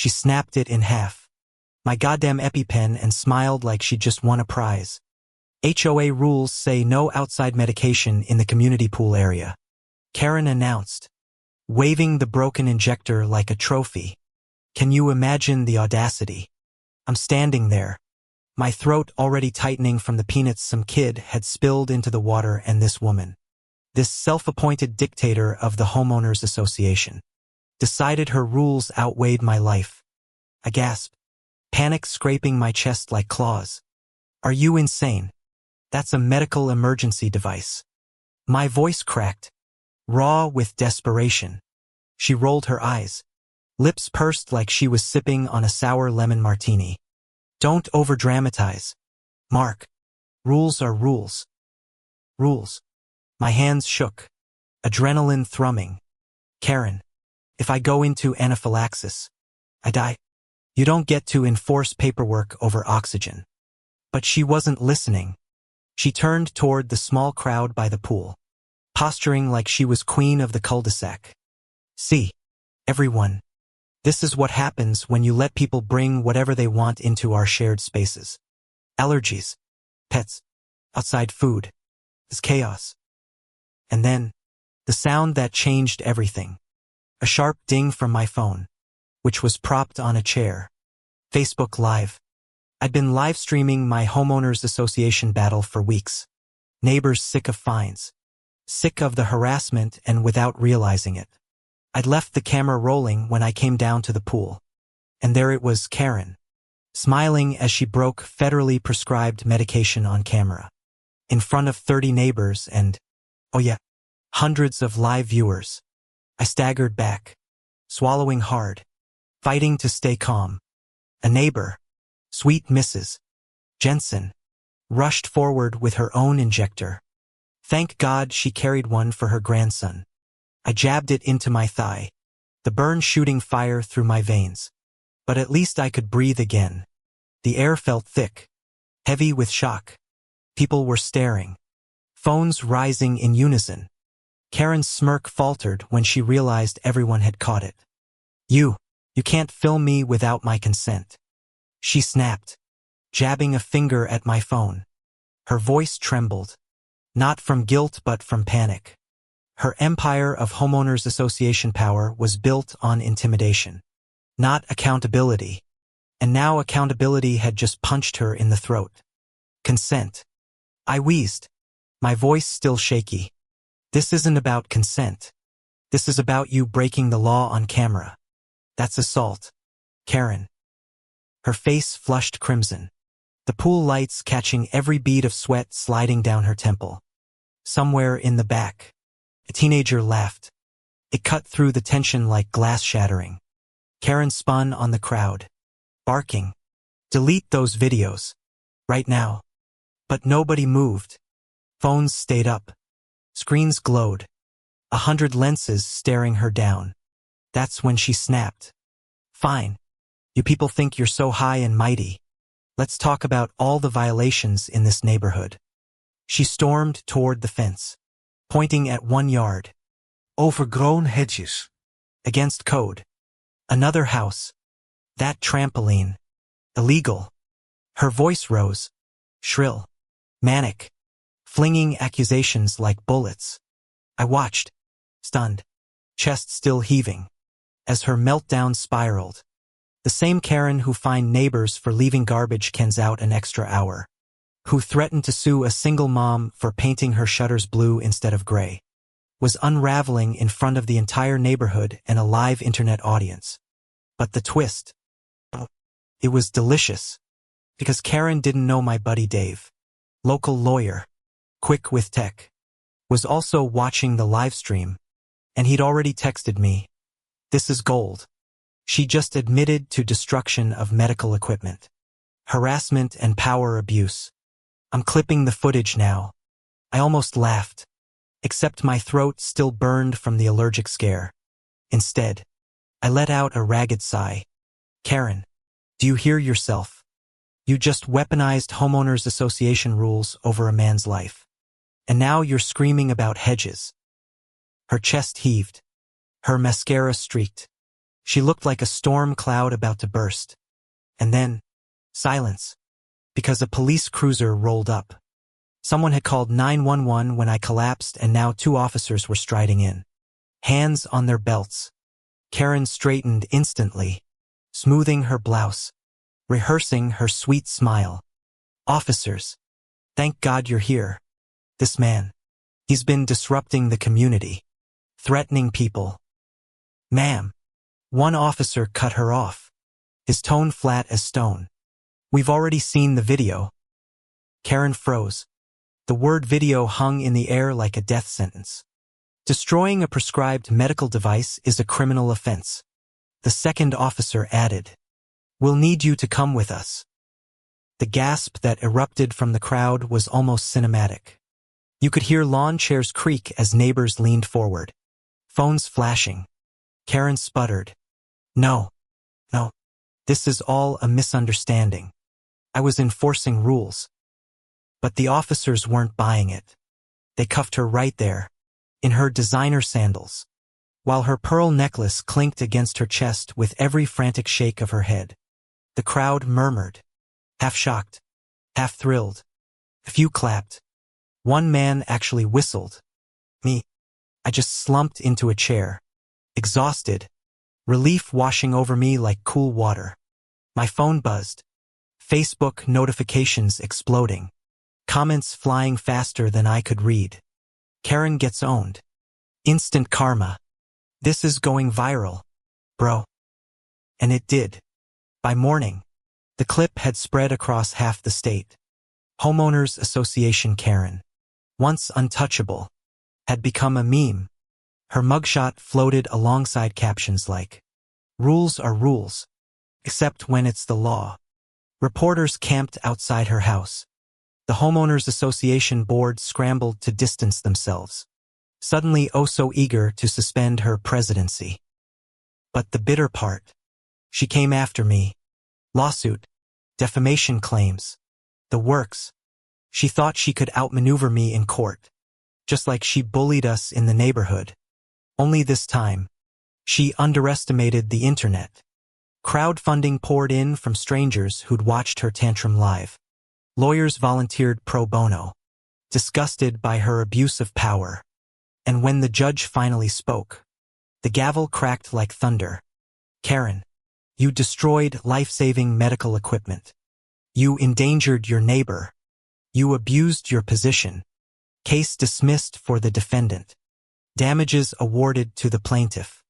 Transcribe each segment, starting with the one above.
She snapped it in half. My goddamn EpiPen, and smiled like she just won a prize. HOA rules say no outside medication in the community pool area, Karen announced, waving the broken injector like a trophy. Can you imagine the audacity? I'm standing there, my throat already tightening from the peanuts some kid had spilled into the water, and this woman, this self-appointed dictator of the homeowners association, decided her rules outweighed my life. I gasped, panic scraping my chest like claws. Are you insane? That's a medical emergency device. My voice cracked, raw with desperation. She rolled her eyes, lips pursed like she was sipping on a sour lemon martini. Don't overdramatize, Mark. Rules are rules. Rules. My hands shook, adrenaline thrumming. Karen, if I go into anaphylaxis, I die. You don't get to enforce paperwork over oxygen. But she wasn't listening. She turned toward the small crowd by the pool, posturing like she was queen of the cul-de-sac. See, everyone, this is what happens when you let people bring whatever they want into our shared spaces. Allergies, pets, outside food, is chaos. And then, the sound that changed everything. A sharp ding from my phone, which was propped on a chair. Facebook Live. I'd been live streaming my homeowners association battle for weeks. Neighbors sick of fines, sick of the harassment, and without realizing it. I'd left the camera rolling when I came down to the pool. And there it was, Karen, smiling as she broke federally prescribed medication on camera. In front of 30 neighbors and, oh yeah, hundreds of live viewers. I staggered back, swallowing hard, fighting to stay calm. A neighbor, sweet Mrs. Jensen, rushed forward with her own injector. Thank God she carried one for her grandson. I jabbed it into my thigh, the burn shooting fire through my veins. But at least I could breathe again. The air felt thick, heavy with shock. People were staring, phones rising in unison. Karen's smirk faltered when she realized everyone had caught it. You can't film me without my consent, she snapped, jabbing a finger at my phone. Her voice trembled, not from guilt but from panic. Her empire of homeowners association power was built on intimidation, not accountability. And now accountability had just punched her in the throat. Consent. I wheezed, my voice still shaky. This isn't about consent. This is about you breaking the law on camera. That's assault, Karen. Her face flushed crimson, the pool lights catching every bead of sweat sliding down her temple. Somewhere in the back, a teenager laughed. It cut through the tension like glass shattering. Karen spun on the crowd, barking, "Delete those videos. Right now." But nobody moved. Phones stayed up. Screens glowed. 100 lenses staring her down. That's when she snapped. Fine. You people think you're so high and mighty. Let's talk about all the violations in this neighborhood. She stormed toward the fence, pointing at 1 yard. Overgrown hedges. Against code. Another house. That trampoline. Illegal. Her voice rose, shrill, manic, flinging accusations like bullets. I watched, stunned, chest still heaving, as her meltdown spiraled. The same Karen who fined neighbors for leaving garbage cans out an extra hour, who threatened to sue a single mom for painting her shutters blue instead of gray, was unraveling in front of the entire neighborhood and a live internet audience. But the twist, it was delicious, because Karen didn't know my buddy Dave, local lawyer, quick with tech, was also watching the live stream, and he'd already texted me, "This is gold." She just admitted to destruction of medical equipment, harassment and power abuse. I'm clipping the footage now. I almost laughed, except my throat still burned from the allergic scare. Instead, I let out a ragged sigh. Karen, do you hear yourself? You just weaponized homeowners association rules over a man's life. And now you're screaming about hedges. Her chest heaved. Her mascara streaked. She looked like a storm cloud about to burst. And then, silence. Because a police cruiser rolled up. Someone had called 911 when I collapsed, and now 2 officers were striding in. Hands on their belts. Karen straightened instantly, smoothing her blouse, rehearsing her sweet smile. Officers, thank God you're here. This man, he's been disrupting the community, threatening people. Ma'am. One officer cut her off, his tone flat as stone. We've already seen the video. Karen froze. The word video hung in the air like a death sentence. Destroying a prescribed medical device is a criminal offense. The second officer added, "We'll need you to come with us." The gasp that erupted from the crowd was almost cinematic. You could hear lawn chairs creak as neighbors leaned forward. Phones flashing. Karen sputtered. No. This is all a misunderstanding. I was enforcing rules. But the officers weren't buying it. They cuffed her right there, in her designer sandals, while her pearl necklace clinked against her chest with every frantic shake of her head. The crowd murmured, half shocked, half thrilled. A few clapped. One man actually whistled. Me. I just slumped into a chair, exhausted, relief washing over me like cool water. My phone buzzed. Facebook notifications exploding. Comments flying faster than I could read. Karen gets owned. Instant karma. This is going viral, bro. And it did. By morning, the clip had spread across half the state. Homeowners Association Karen, once untouchable, had become a meme. Her mugshot floated alongside captions like, "Rules are rules, except when it's the law." Reporters camped outside her house. The Homeowners Association board scrambled to distance themselves, suddenly oh so eager to suspend her presidency. But the bitter part. She came after me. Lawsuit. Defamation claims. The works. She thought she could outmaneuver me in court, just like she bullied us in the neighborhood. Only this time, she underestimated the internet. Crowdfunding poured in from strangers who'd watched her tantrum live. Lawyers volunteered pro bono, disgusted by her abuse of power. And when the judge finally spoke, the gavel cracked like thunder. Karen, you destroyed life-saving medical equipment. You endangered your neighbor. You abused your position. Case dismissed for the defendant. Damages awarded to the plaintiff.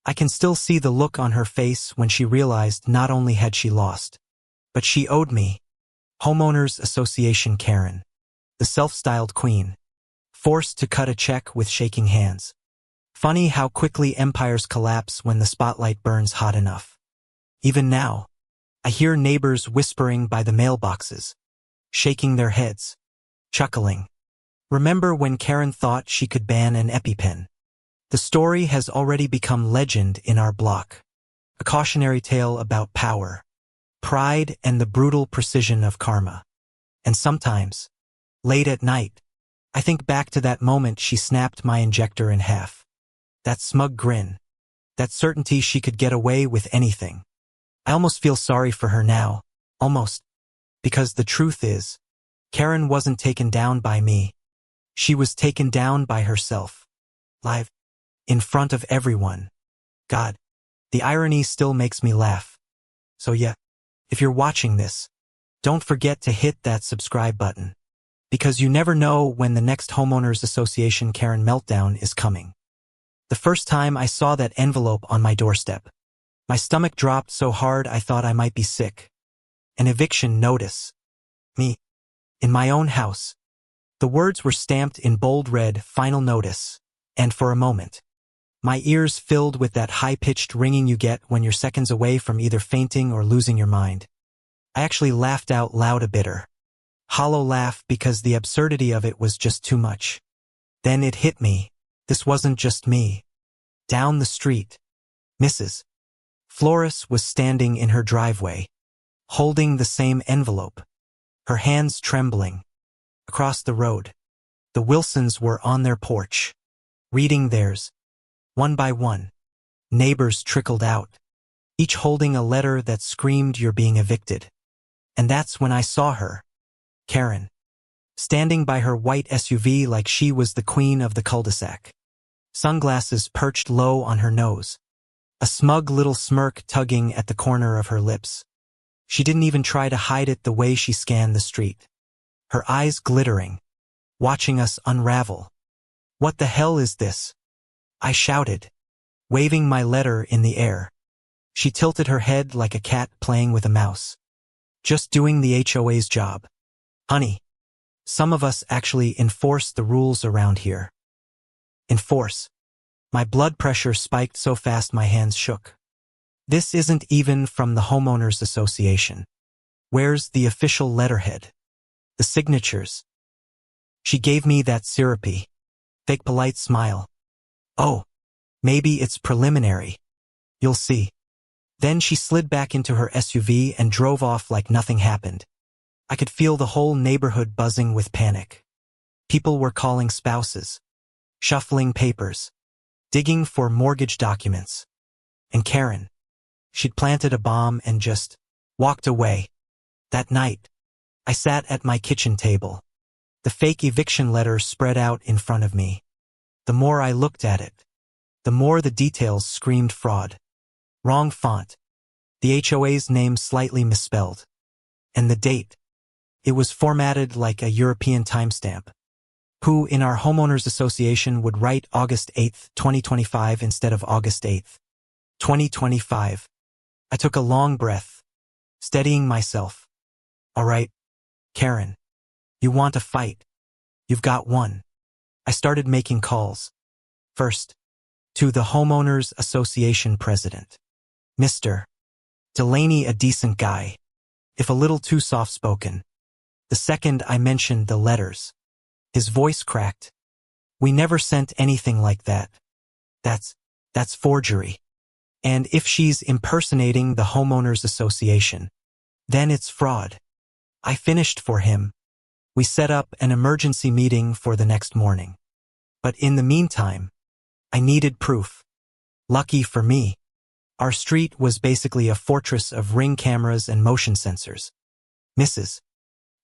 I can still see the look on her face when she realized not only had she lost, but she owed me. Homeowners Association Karen, the self-styled queen, forced to cut a check with shaking hands. Funny how quickly empires collapse when the spotlight burns hot enough. Even now, I hear neighbors whispering by the mailboxes, shaking their heads, chuckling. Remember when Karen thought she could ban an EpiPen? The story has already become legend in our block. A cautionary tale about power, pride, and the brutal precision of karma. And sometimes, late at night, I think back to that moment she snapped my injector in half. That smug grin. That certainty she could get away with anything. I almost feel sorry for her now. Almost. Because the truth is, Karen wasn't taken down by me. She was taken down by herself. Live. In front of everyone. God. The irony still makes me laugh. So yeah, if you're watching this, don't forget to hit that subscribe button. Because you never know when the next Homeowners Association Karen meltdown is coming. The first time I saw that envelope on my doorstep, my stomach dropped so hard I thought I might be sick. An eviction notice. Me. In my own house. The words were stamped in bold red, final notice. And for a moment, my ears filled with that high-pitched ringing you get when you're seconds away from either fainting or losing your mind. I actually laughed out loud a bitter, hollow laugh because the absurdity of it was just too much. Then it hit me. This wasn't just me. Down the street, Mrs. Flores was standing in her driveway, holding the same envelope, her hands trembling. Across the road, the Wilsons were on their porch, reading theirs, one by one. Neighbors trickled out, each holding a letter that screamed you're being evicted. And that's when I saw her, Karen, standing by her white SUV like she was the queen of the cul-de-sac. Sunglasses perched low on her nose, a smug little smirk tugging at the corner of her lips. She didn't even try to hide it the way she scanned the street, her eyes glittering, watching us unravel. "What the hell is this?" I shouted, waving my letter in the air. She tilted her head like a cat playing with a mouse. "Just doing the HOA's job. Honey, some of us actually enforce the rules around here." Enforce. My blood pressure spiked so fast my hands shook. This isn't even from the Homeowners Association. Where's the official letterhead? The signatures? She gave me that syrupy, fake polite smile. "Oh, maybe it's preliminary. You'll see." Then she slid back into her SUV and drove off like nothing happened. I could feel the whole neighborhood buzzing with panic. People were calling spouses, shuffling papers, digging for mortgage documents. And Karen, she'd planted a bomb and just walked away. That night, I sat at my kitchen table, the fake eviction letter spread out in front of me. The more I looked at it, the more the details screamed fraud. Wrong font, the HOA's name slightly misspelled, and the date. It was formatted like a European timestamp. Who in our Homeowners Association would write August 8th, 2025 instead of August 8th, 2025? I took a long breath, steadying myself. "All right, Karen, you want a fight? You've got one." I started making calls. First, to the Homeowners Association president. Mr. Delaney, a decent guy, if a little too soft-spoken. The second I mentioned the letters, his voice cracked. "We never sent anything like that. That's forgery. And if she's impersonating the Homeowners Association, then it's fraud." I finished for him. We set up an emergency meeting for the next morning. But in the meantime, I needed proof. Lucky for me, our street was basically a fortress of ring cameras and motion sensors. Mrs.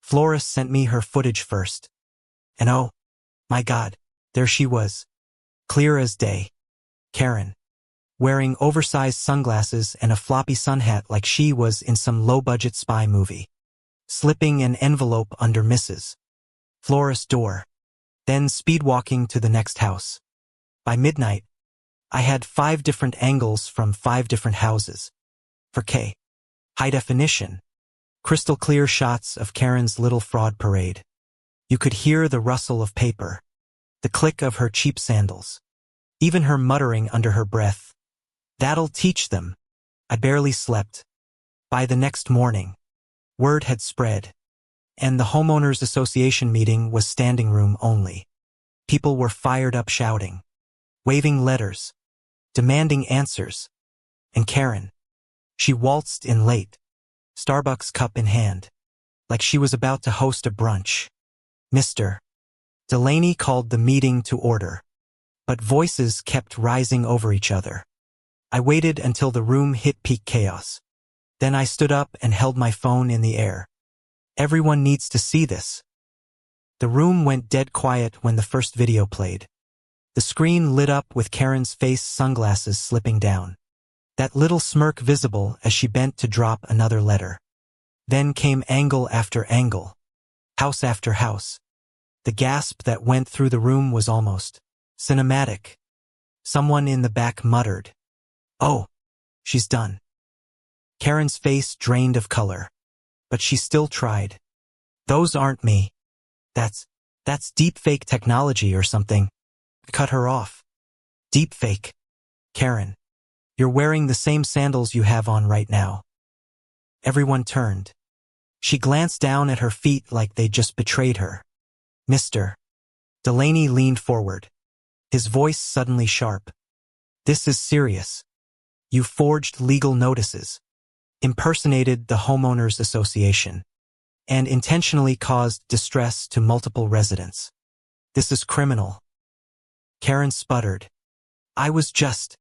Flores sent me her footage first. And oh, my God, there she was, clear as day. Karen, wearing oversized sunglasses and a floppy sun hat like she was in some low-budget spy movie, slipping an envelope under Mrs. Flores' door, then speed-walking to the next house. By midnight, I had 5 different angles from 5 different houses. 4K. High definition. Crystal clear shots of Karen's little fraud parade. You could hear the rustle of paper, the click of her cheap sandals, even her muttering under her breath. "That'll teach them." I barely slept. By the next morning, word had spread, and the Homeowners Association meeting was standing room only. People were fired up shouting, waving letters, demanding answers. And Karen, she waltzed in late, Starbucks cup in hand, like she was about to host a brunch. Mr. Delaney called the meeting to order, but voices kept rising over each other. I waited until the room hit peak chaos. Then I stood up and held my phone in the air. "Everyone needs to see this." The room went dead quiet when the first video played. The screen lit up with Karen's face, sunglasses slipping down, that little smirk visible as she bent to drop another letter. Then came angle after angle, house after house. The gasp that went through the room was almost cinematic. Someone in the back muttered, "Oh, she's done." Karen's face drained of color, but she still tried. "Those aren't me. That's deepfake technology or something." I cut her off. "Deepfake? Karen, you're wearing the same sandals you have on right now." Everyone turned. She glanced down at her feet like they just betrayed her. Mr. Delaney leaned forward, his voice suddenly sharp. "This is serious. You forged legal notices, impersonated the Homeowners Association, and intentionally caused distress to multiple residents. This is criminal." Karen sputtered. "I was just..."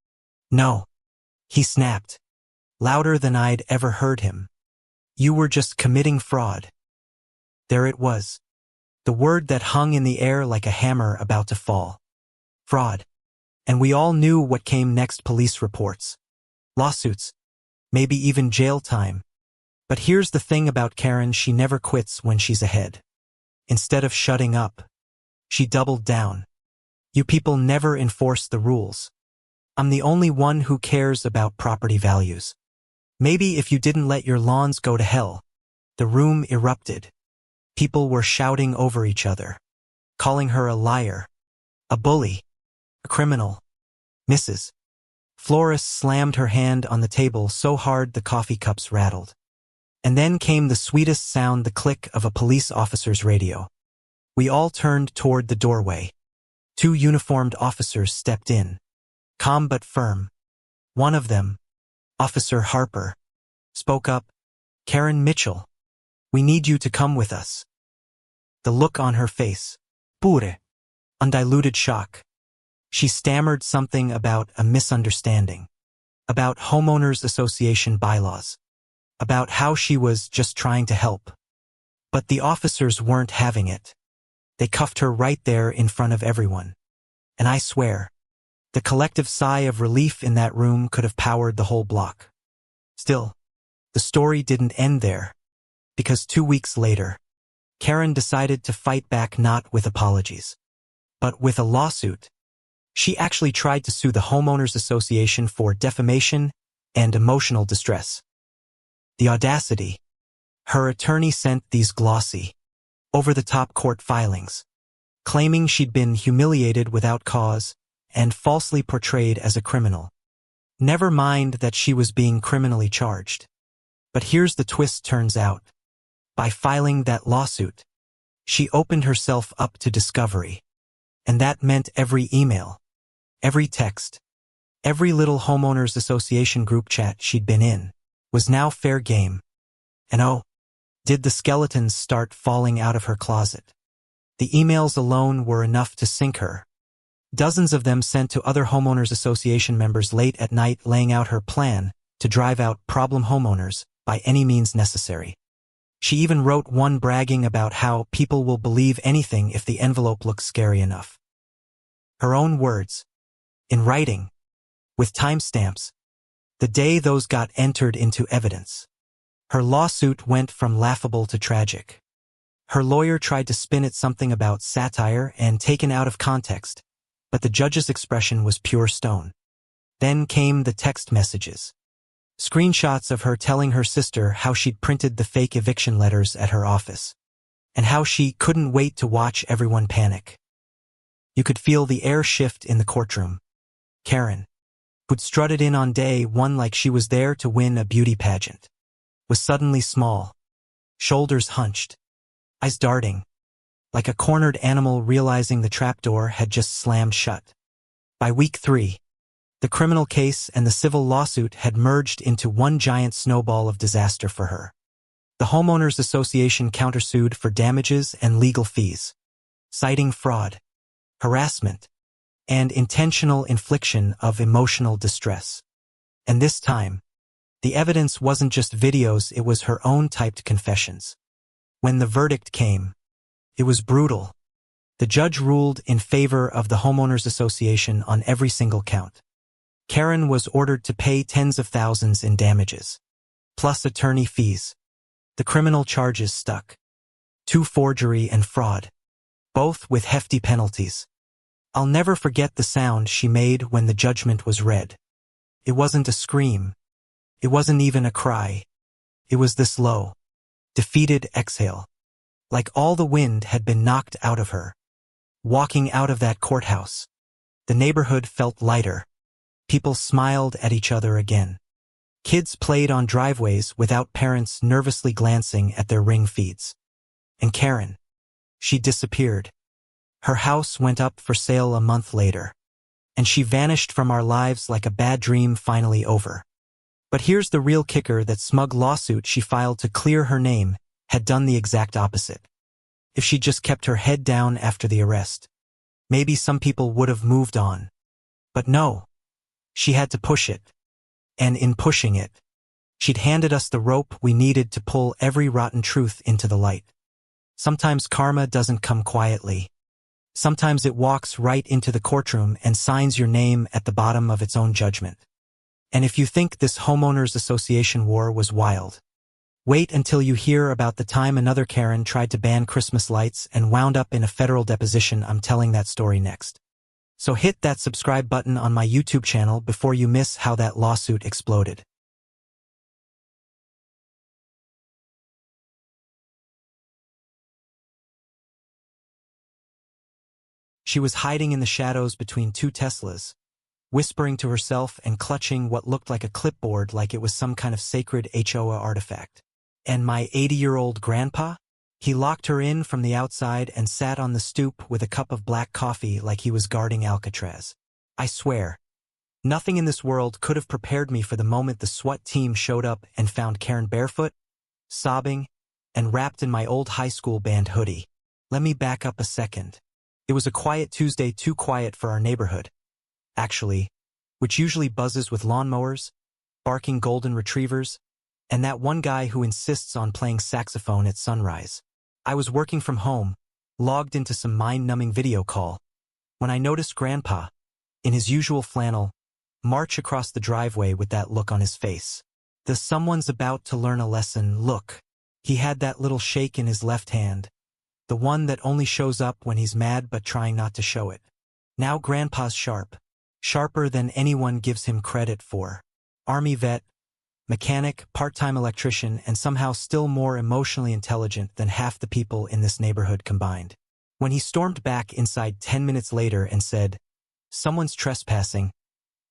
"No, He snapped, louder than I'd ever heard him. You were just committing fraud. There it was. The word that hung in the air like a hammer about to fall. Fraud. And we all knew what came next: police reports, lawsuits, maybe even jail time. But here's the thing about Karen: she never quits when she's ahead. Instead of shutting up, she doubled down. You people never enforce the rules. I'm the only one who cares about property values. Maybe if you didn't let your lawns go to hell. The room erupted. People were shouting over each other, calling her a liar, a bully, a criminal. Mrs. Flores slammed her hand on the table so hard the coffee cups rattled. And then came the sweetest sound: the click of a police officer's radio. We all turned toward the doorway. 2 uniformed officers stepped in, calm but firm. One of them, Officer Harper, spoke up. Karen Mitchell, we need you to come with us. The look on her face, pure, undiluted shock. She stammered something about a misunderstanding, about homeowners association bylaws, about how she was just trying to help. But the officers weren't having it. They cuffed her right there in front of everyone. And I swear, the collective sigh of relief in that room could have powered the whole block. Still, the story didn't end there, because 2 weeks later, Karen decided to fight back, not with apologies, but with a lawsuit. She actually tried to sue the Homeowners Association for defamation and emotional distress. The audacity. Her attorney sent these glossy, over-the-top court filings, claiming she'd been humiliated without cause and falsely portrayed as a criminal. Never mind that she was being criminally charged. But here's the twist: turns out, by filing that lawsuit, she opened herself up to discovery. And that meant every email, every text, every little Homeowners Association group chat she'd been in was now fair game. And oh, did the skeletons start falling out of her closet. The emails alone were enough to sink her. Dozens of them sent to other Homeowners Association members late at night, laying out her plan to drive out problem homeowners by any means necessary. She even wrote one bragging about how people will believe anything if the envelope looks scary enough. Her own words, in writing, with timestamps, the day those got entered into evidence. Her lawsuit went from laughable to tragic. Her lawyer tried to spin it something about satire and taken out of context, but the judge's expression was pure stone. Then came the text messages. Screenshots of her telling her sister how she'd printed the fake eviction letters at her office, and how she couldn't wait to watch everyone panic. You could feel the air shift in the courtroom. Karen, who'd strutted in on day 1 like she was there to win a beauty pageant, was suddenly small, shoulders hunched, eyes darting, like a cornered animal realizing the trapdoor had just slammed shut. By week 3, the criminal case and the civil lawsuit had merged into one giant snowball of disaster for her. The Homeowners Association countersued for damages and legal fees, citing fraud, harassment, and intentional infliction of emotional distress. And this time, the evidence wasn't just videos, it was her own typed confessions. When the verdict came, it was brutal. The judge ruled in favor of the Homeowners Association on every single count. Karen was ordered to pay tens of thousands in damages, plus attorney fees. The criminal charges stuck. 2 forgery and fraud, both with hefty penalties. I'll never forget the sound she made when the judgment was read. It wasn't a scream. It wasn't even a cry. It was this low, defeated exhale, like all the wind had been knocked out of her. Walking out of that courthouse, the neighborhood felt lighter. People smiled at each other again. Kids played on driveways without parents nervously glancing at their ring feeds. And Karen, she disappeared. Her house went up for sale a month later, and she vanished from our lives like a bad dream finally over. But here's the real kicker: that smug lawsuit she filed to clear her name had done the exact opposite. If she'd just kept her head down after the arrest, maybe some people would have moved on. But no, she had to push it. And in pushing it, she'd handed us the rope we needed to pull every rotten truth into the light. Sometimes karma doesn't come quietly. Sometimes it walks right into the courtroom and signs your name at the bottom of its own judgment. And if you think this homeowners association war was wild, wait until you hear about the time another Karen tried to ban Christmas lights and wound up in a federal deposition. I'm telling that story next. So hit that subscribe button on my YouTube channel before you miss how that lawsuit exploded. She was hiding in the shadows between two Teslas, whispering to herself and clutching what looked like a clipboard like it was some kind of sacred HOA artifact. And my 80-year-old grandpa? He locked her in from the outside and sat on the stoop with a cup of black coffee like he was guarding Alcatraz. I swear, nothing in this world could have prepared me for the moment the SWAT team showed up and found Karen barefoot, sobbing, and wrapped in my old high school band hoodie. Let me back up a second. It was a quiet Tuesday, too quiet for our neighborhood, actually, which usually buzzes with lawnmowers, barking golden retrievers, and that one guy who insists on playing saxophone at sunrise. I was working from home, logged into some mind-numbing video call, when I noticed Grandpa, in his usual flannel, march across the driveway with that look on his face. The someone's about to learn a lesson look. He had that little shake in his left hand, the one that only shows up when he's mad but trying not to show it. Now Grandpa's sharp, sharper than anyone gives him credit for. Army vet, mechanic, part-time electrician, and somehow still more emotionally intelligent than half the people in this neighborhood combined. When he stormed back inside 10 minutes later and said, "Someone's trespassing,"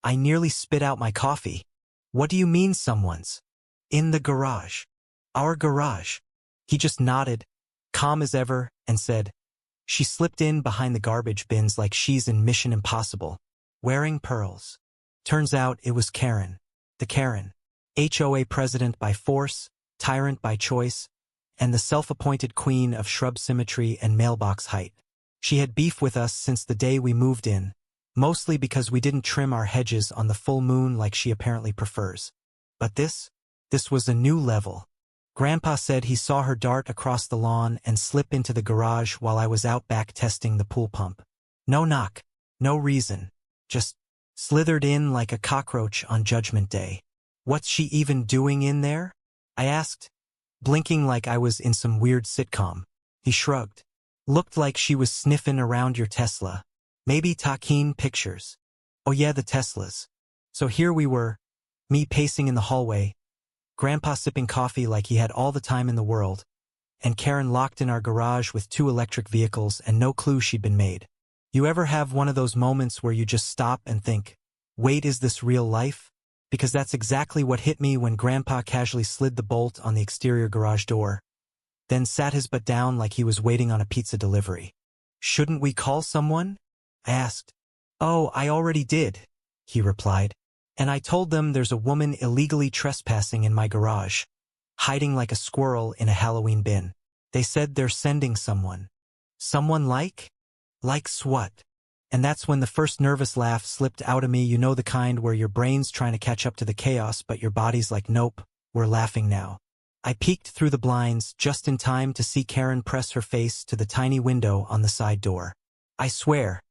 I nearly spit out my coffee. "What do you mean someone's?" "In the garage." "Our garage." He just nodded, calm as ever, and said, "She slipped in behind the garbage bins like she's in Mission Impossible, wearing pearls." Turns out it was Karen. The Karen. HOA president by force, tyrant by choice, and the self-appointed queen of shrub symmetry and mailbox height. She had beef with us since the day we moved in, mostly because we didn't trim our hedges on the full moon like she apparently prefers. But this was a new level. Grandpa said he saw her dart across the lawn and slip into the garage while I was out back testing the pool pump. No knock, no reason, just slithered in like a cockroach on Judgment Day. "What's she even doing in there?" I asked, blinking like I was in some weird sitcom. He shrugged. "Looked like she was sniffing around your Tesla. Maybe taking pictures." "Oh yeah, the Teslas." So here we were, me pacing in the hallway, Grandpa sipping coffee like he had all the time in the world, and Karen locked in our garage with 2 electric vehicles and no clue she'd been made. You ever have one of those moments where you just stop and think, wait, is this real life? Because that's exactly what hit me when Grandpa casually slid the bolt on the exterior garage door, then sat his butt down like he was waiting on a pizza delivery. "Shouldn't we call someone?" I asked. "Oh, I already did," he replied. "And I told them there's a woman illegally trespassing in my garage, hiding like a squirrel in a Halloween bin. They said they're sending someone." "Someone like?" "Like SWAT." And that's when the first nervous laugh slipped out of me, you know, the kind where your brain's trying to catch up to the chaos but your body's like, nope, we're laughing now. I peeked through the blinds just in time to see Karen press her face to the tiny window on the side door. I swear,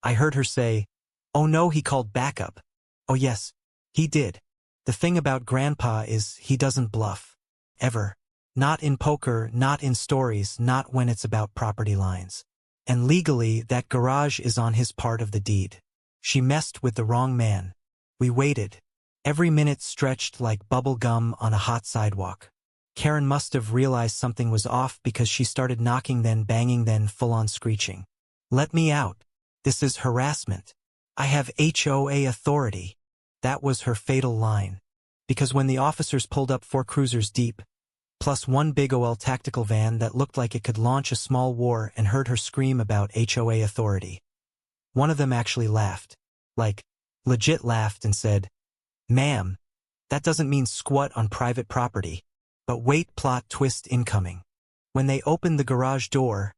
I heard her say, "Oh no, he called backup." Oh yes, he did. The thing about Grandpa is he doesn't bluff. Ever. Not in poker, not in stories, not when it's about property lines. And legally, that garage is on his part of the deed. She messed with the wrong man. We waited. Every minute stretched like bubble gum on a hot sidewalk. Karen must have realized something was off because she started knocking, then banging, then full-on screeching. "Let me out. This is harassment. I have HOA authority." That was her fatal line. Because when the officers pulled up 4 cruisers deep, plus 1 big OL tactical van that looked like it could launch a small war, and heard her scream about HOA authority, one of them actually laughed. Like, legit laughed and said, "Ma'am, that doesn't mean squat on private property." But wait, plot twist incoming. When they opened the garage door,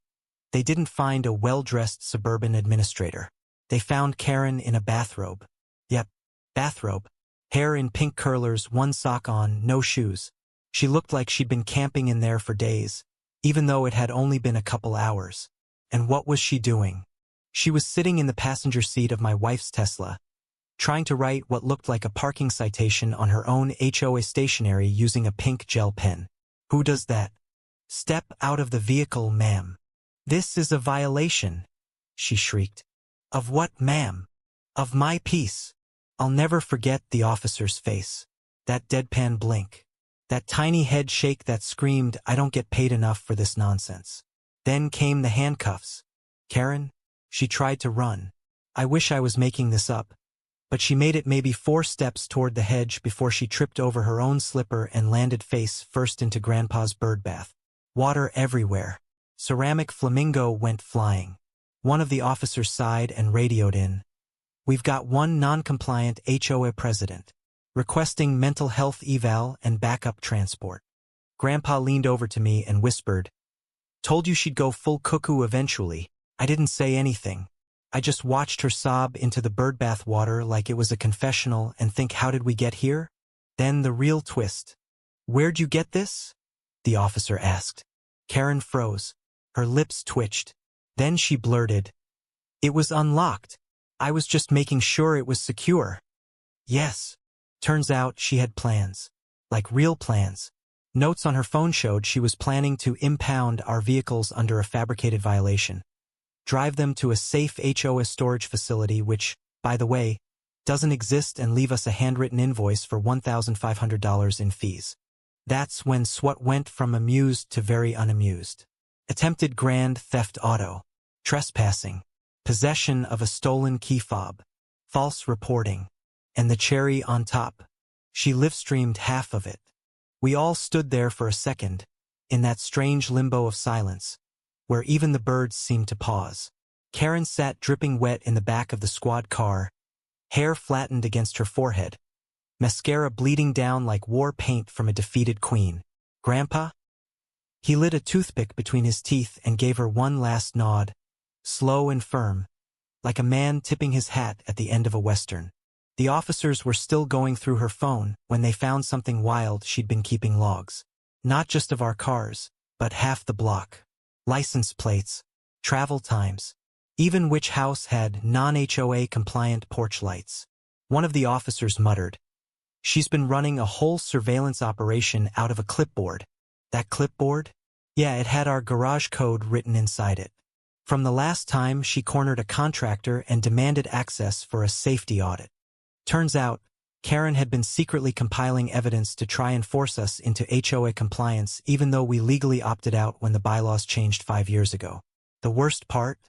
they didn't find a well-dressed suburban administrator. They found Karen in a bathrobe. Yep, bathrobe. Hair in pink curlers, one sock on, no shoes. She looked like she'd been camping in there for days, even though it had only been a couple hours. And what was she doing? She was sitting in the passenger seat of my wife's Tesla, trying to write what looked like a parking citation on her own HOA stationery using a pink gel pen. Who does that? Step out of the vehicle, ma'am. This is a violation, she shrieked. Of what, ma'am? Of my peace. I'll never forget the officer's face. That deadpan blink. That tiny head shake that screamed, I don't get paid enough for this nonsense. Then came the handcuffs. Karen? She tried to run. I wish I was making this up. But she made it maybe 4 steps toward the hedge before she tripped over her own slipper and landed face first into Grandpa's birdbath. Water everywhere. Ceramic flamingo went flying. One of the officers sighed and radioed in. We've got one non-compliant HOA president, requesting mental health eval and backup transport. Grandpa leaned over to me and whispered, Told you she'd go full cuckoo eventually. I didn't say anything. I just watched her sob into the birdbath water like it was a confessional and think, how did we get here? Then the real twist. Where'd you get this? The officer asked. Karen froze. Her lips twitched. Then she blurted, It was unlocked. I was just making sure it was secure. Yes. Turns out she had plans. Like real plans. Notes on her phone showed she was planning to impound our vehicles under a fabricated violation. Drive them to a safe HOA storage facility which, by the way, doesn't exist, and leave us a handwritten invoice for $1,500 in fees. That's when SWAT went from amused to very unamused. Attempted grand theft auto. Trespassing. Possession of a stolen key fob. False reporting. And the cherry on top. She live-streamed half of it. We all stood there for a second, in that strange limbo of silence, where even the birds seemed to pause. Karen sat dripping wet in the back of the squad car, hair flattened against her forehead, mascara bleeding down like war paint from a defeated queen. Grandpa? He lit a toothpick between his teeth and gave her one last nod, slow and firm, like a man tipping his hat at the end of a western. The officers were still going through her phone when they found something wild. She'd been keeping logs. Not just of our cars, but half the block. License plates, travel times, even which house had non-HOA compliant porch lights. One of the officers muttered, She's been running a whole surveillance operation out of a clipboard. That clipboard? Yeah, it had our garage code written inside it. From the last time she cornered a contractor and demanded access for a safety audit. Turns out, Karen had been secretly compiling evidence to try and force us into HOA compliance even though we legally opted out when the bylaws changed 5 years ago. The worst part?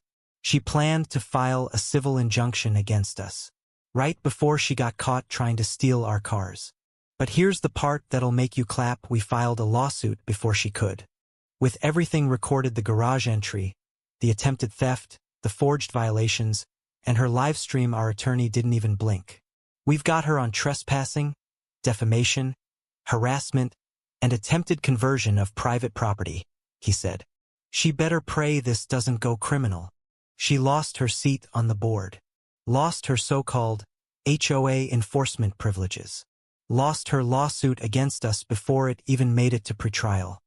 She planned to file a civil injunction against us, right before she got caught trying to steal our cars. But here's the part that'll make you clap. We filed a lawsuit before she could. With everything recorded, the garage entry, the attempted theft, the forged violations, and her live stream, our attorney didn't even blink. We've got her on trespassing, defamation, harassment, and attempted conversion of private property, he said. She better pray this doesn't go criminal. She lost her seat on the board. Lost her so-called HOA enforcement privileges. Lost her lawsuit against us before it even made it to pretrial.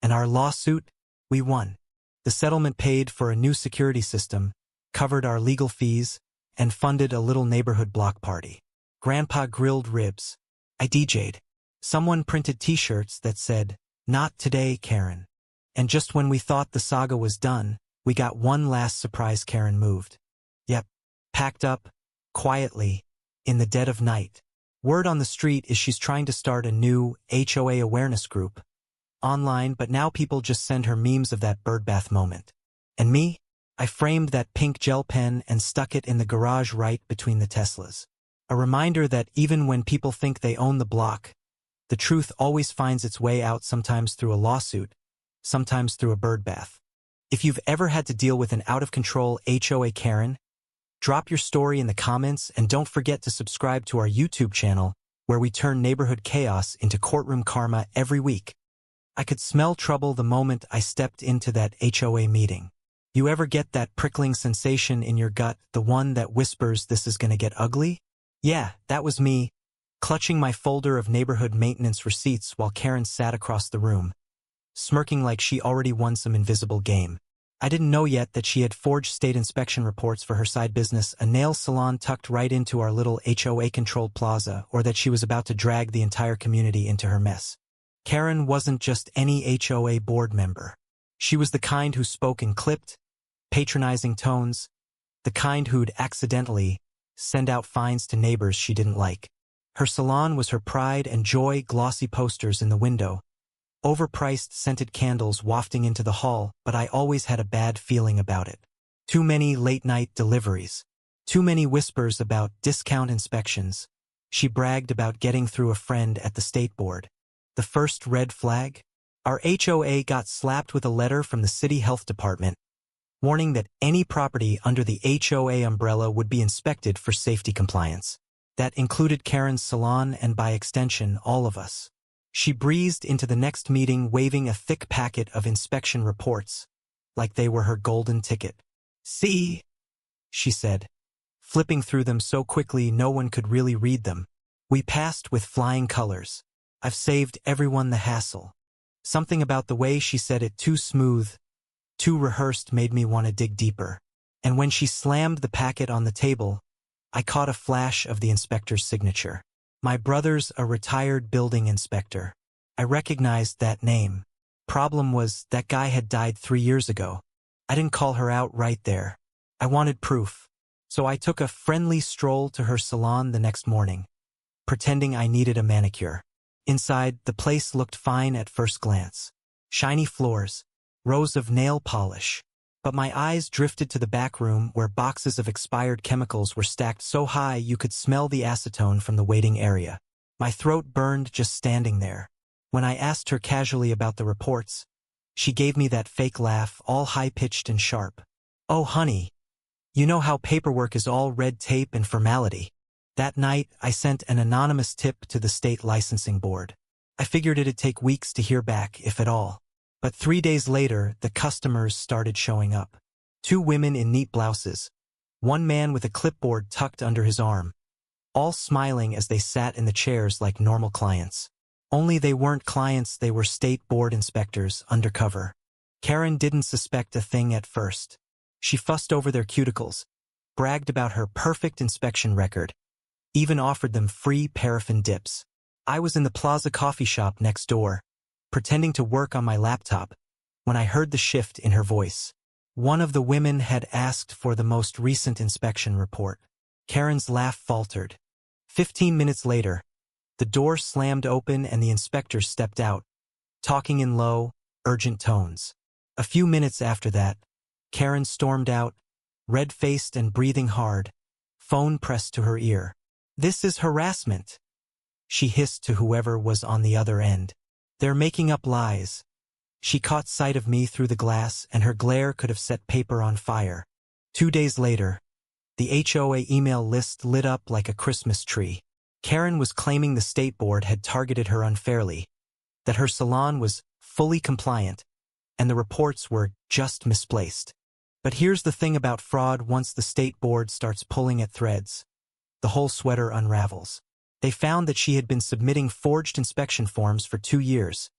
And our lawsuit? We won. The settlement paid for a new security system, covered our legal fees, and funded a little neighborhood block party. Grandpa grilled ribs. I DJ'd. Someone printed t-shirts that said, Not today, Karen. And just when we thought the saga was done, we got one last surprise. Karen moved. Yep. Packed up, quietly, in the dead of night. Word on the street is she's trying to start a new HOA awareness group. Online, but now people just send her memes of that birdbath moment. And me? I framed that pink gel pen and stuck it in the garage right between the Teslas. A reminder that even when people think they own the block, the truth always finds its way out, sometimes through a lawsuit, sometimes through a birdbath. If you've ever had to deal with an out-of-control HOA Karen, drop your story in the comments, and don't forget to subscribe to our YouTube channel, where we turn neighborhood chaos into courtroom karma every week. I could smell trouble the moment I stepped into that HOA meeting. You ever get that prickling sensation in your gut, the one that whispers this is gonna get ugly? Yeah, that was me, clutching my folder of neighborhood maintenance receipts while Karen sat across the room, smirking like she already won some invisible game. I didn't know yet that she had forged state inspection reports for her side business, a nail salon tucked right into our little HOA-controlled plaza, or that she was about to drag the entire community into her mess. Karen wasn't just any HOA board member. She was the kind who spoke in clipped, patronizing tones, the kind who'd accidentally send out fines to neighbors she didn't like. Her salon was her pride and joy, glossy posters in the window, overpriced scented candles wafting into the hall, but I always had a bad feeling about it. Too many late-night deliveries. Too many whispers about discount inspections. She bragged about getting through a friend at the state board. The first red flag? Our HOA got slapped with a letter from the city health department, warning that any property under the HOA umbrella would be inspected for safety compliance. That included Karen's salon and, by extension, all of us. She breezed into the next meeting waving a thick packet of inspection reports, like they were her golden ticket. "See?" she said, flipping through them so quickly no one could really read them. We passed with flying colors. I've saved everyone the hassle. Something about the way she said it, too smooth, too rehearsed, made me want to dig deeper. And when she slammed the packet on the table, I caught a flash of the inspector's signature. My brother's a retired building inspector. I recognized that name. Problem was, that guy had died 3 years ago. I didn't call her out right there. I wanted proof. So I took a friendly stroll to her salon the next morning, pretending I needed a manicure. Inside, the place looked fine at first glance. Shiny floors, rows of nail polish. But my eyes drifted to the back room where boxes of expired chemicals were stacked so high you could smell the acetone from the waiting area. My throat burned just standing there. When I asked her casually about the reports, she gave me that fake laugh, all high-pitched and sharp. "Oh, honey, you know how paperwork is all red tape and formality." That night, I sent an anonymous tip to the state licensing board. I figured it'd take weeks to hear back, if at all. But 3 days later, the customers started showing up. 2 women in neat blouses, 1 man with a clipboard tucked under his arm, all smiling as they sat in the chairs like normal clients. Only they weren't clients, they were state board inspectors, undercover. Karen didn't suspect a thing at first. She fussed over their cuticles, bragged about her perfect inspection record, even offered them free paraffin dips. I was in the Plaza coffee shop next door, pretending to work on my laptop, when I heard the shift in her voice. One of the women had asked for the most recent inspection report. Karen's laugh faltered. 15 minutes later, the door slammed open and the inspector stepped out, talking in low, urgent tones. A few minutes after that, Karen stormed out, red-faced and breathing hard, phone pressed to her ear. "This is harassment," she hissed to whoever was on the other end. "They're making up lies." She caught sight of me through the glass, and her glare could have set paper on fire. 2 days later, the HOA email list lit up like a Christmas tree. Karen was claiming the state board had targeted her unfairly, that her salon was fully compliant, and the reports were just misplaced. But here's the thing about fraud: once the state board starts pulling at threads, the whole sweater unravels. They found that she had been submitting forged inspection forms for 2 years,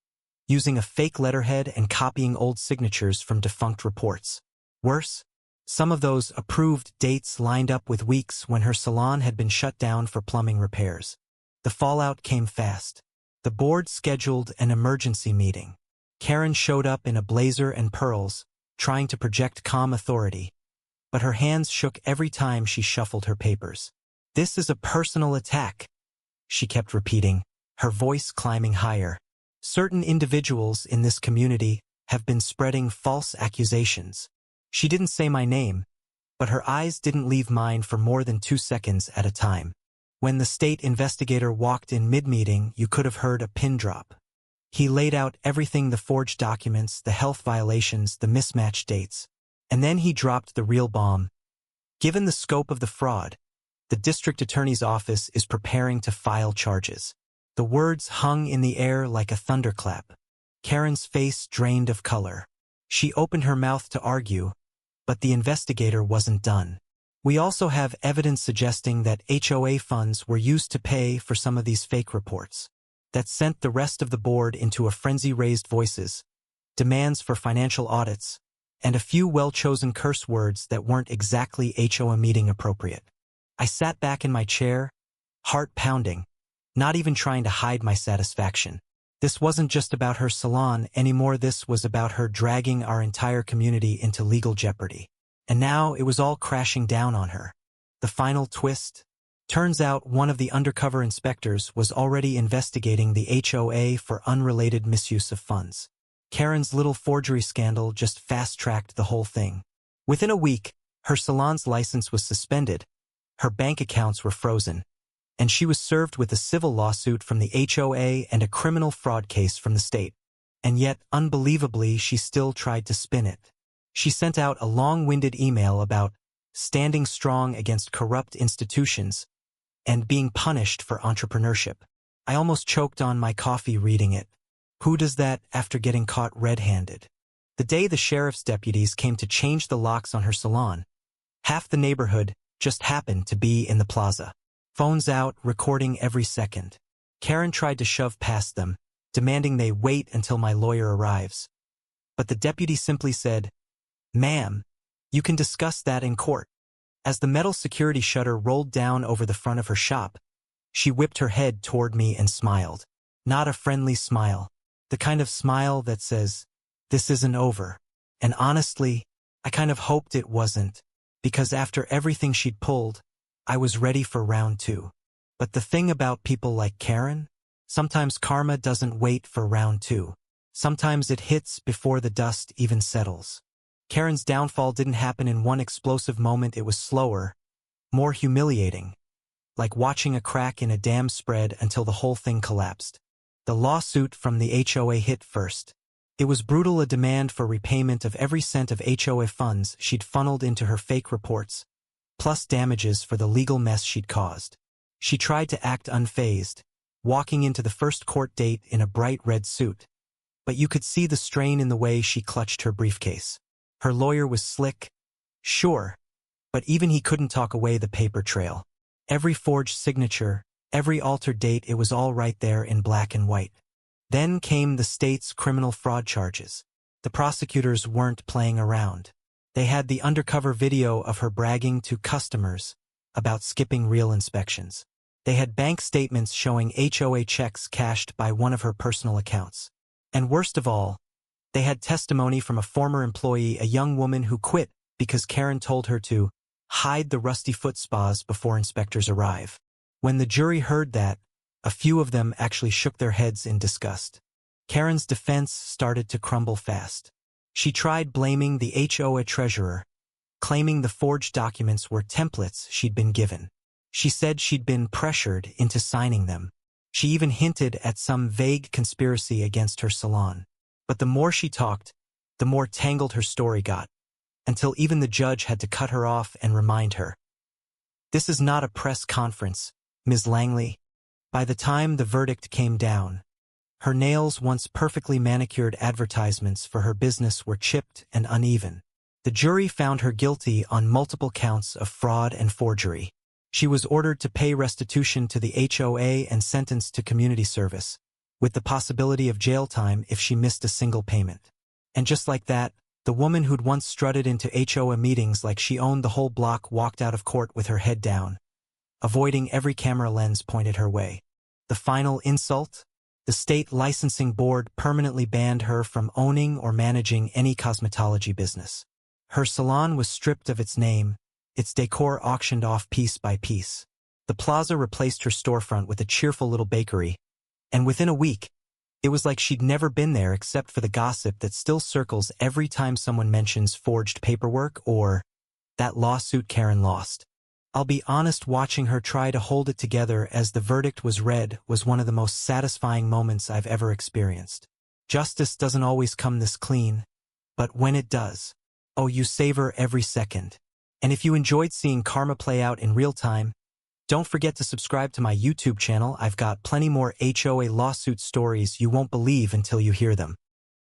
using a fake letterhead and copying old signatures from defunct reports. Worse, some of those approved dates lined up with weeks when her salon had been shut down for plumbing repairs. The fallout came fast. The board scheduled an emergency meeting. Karen showed up in a blazer and pearls, trying to project calm authority, but her hands shook every time she shuffled her papers. "This is a personal attack," she kept repeating, her voice climbing higher. "Certain individuals in this community have been spreading false accusations." She didn't say my name, but her eyes didn't leave mine for more than 2 seconds at a time. When the state investigator walked in mid-meeting, you could have heard a pin drop. He laid out everything: the forged documents, the health violations, the mismatched dates. And then he dropped the real bomb. "Given the scope of the fraud, the district attorney's office is preparing to file charges." The words hung in the air like a thunderclap. Karen's face drained of color. She opened her mouth to argue, but the investigator wasn't done. We also have evidence suggesting that HOA funds were used to pay for some of these fake reports that sent the rest of the board into a frenzy. Raised voices, demands for financial audits, and a few well-chosen curse words that weren't exactly HOA meeting appropriate. I sat back in my chair, heart pounding, not even trying to hide my satisfaction. This wasn't just about her salon anymore. This was about her dragging our entire community into legal jeopardy. And now it was all crashing down on her. The final twist? Turns out one of the undercover inspectors was already investigating the HOA for unrelated misuse of funds. Karen's little forgery scandal just fast-tracked the whole thing. Within a week, her salon's license was suspended, her bank accounts were frozen, and she was served with a civil lawsuit from the HOA and a criminal fraud case from the state. And yet, unbelievably, she still tried to spin it. She sent out a long-winded email about standing strong against corrupt institutions and being punished for entrepreneurship. I almost choked on my coffee reading it. Who does that after getting caught red-handed? The day the sheriff's deputies came to change the locks on her salon, half the neighborhood just happened to be in the plaza. Phones out, recording every second. Karen tried to shove past them, demanding they wait until my lawyer arrives. But the deputy simply said, "Ma'am, you can discuss that in court." As the metal security shutter rolled down over the front of her shop, she whipped her head toward me and smiled. Not a friendly smile. The kind of smile that says, "This isn't over." And honestly, I kind of hoped it wasn't, because after everything she'd pulled, I was ready for round two. But the thing about people like Karen? Sometimes karma doesn't wait for round two. Sometimes it hits before the dust even settles. Karen's downfall didn't happen in one explosive moment. It was slower, more humiliating, like watching a crack in a dam spread until the whole thing collapsed. The lawsuit from the HOA hit first. It was brutal, a demand for repayment of every cent of HOA funds she'd funneled into her fake reports, plus damages for the legal mess she'd caused. She tried to act unfazed, walking into the first court date in a bright red suit. But you could see the strain in the way she clutched her briefcase. Her lawyer was slick, sure, but even he couldn't talk away the paper trail. Every forged signature, every altered date, it was all right there in black and white. Then came the state's criminal fraud charges. The prosecutors weren't playing around. They had the undercover video of her bragging to customers about skipping real inspections. They had bank statements showing HOA checks cashed by one of her personal accounts. And worst of all, they had testimony from a former employee, a young woman who quit because Karen told her to hide the rusty foot spas before inspectors arrive. When the jury heard that, a few of them actually shook their heads in disgust. Karen's defense started to crumble fast. She tried blaming the HOA treasurer, claiming the forged documents were templates she'd been given. She said she'd been pressured into signing them. She even hinted at some vague conspiracy against her salon. But the more she talked, the more tangled her story got, until even the judge had to cut her off and remind her. "This is not a press conference, Ms. Langley." By the time the verdict came down, her nails, once perfectly manicured advertisements for her business, were chipped and uneven. The jury found her guilty on multiple counts of fraud and forgery. She was ordered to pay restitution to the HOA and sentenced to community service, with the possibility of jail time if she missed a single payment. And just like that, the woman who'd once strutted into HOA meetings like she owned the whole block walked out of court with her head down, avoiding every camera lens pointed her way. The final insult? The state licensing board permanently banned her from owning or managing any cosmetology business. Her salon was stripped of its name, its decor auctioned off piece by piece. The plaza replaced her storefront with a cheerful little bakery, and within a week, it was like she'd never been there except for the gossip that still circles every time someone mentions forged paperwork or that lawsuit Karen lost. I'll be honest, watching her try to hold it together as the verdict was read was one of the most satisfying moments I've ever experienced. Justice doesn't always come this clean, but when it does, oh, you savor every second. And if you enjoyed seeing karma play out in real time, don't forget to subscribe to my YouTube channel. I've got plenty more HOA lawsuit stories you won't believe until you hear them.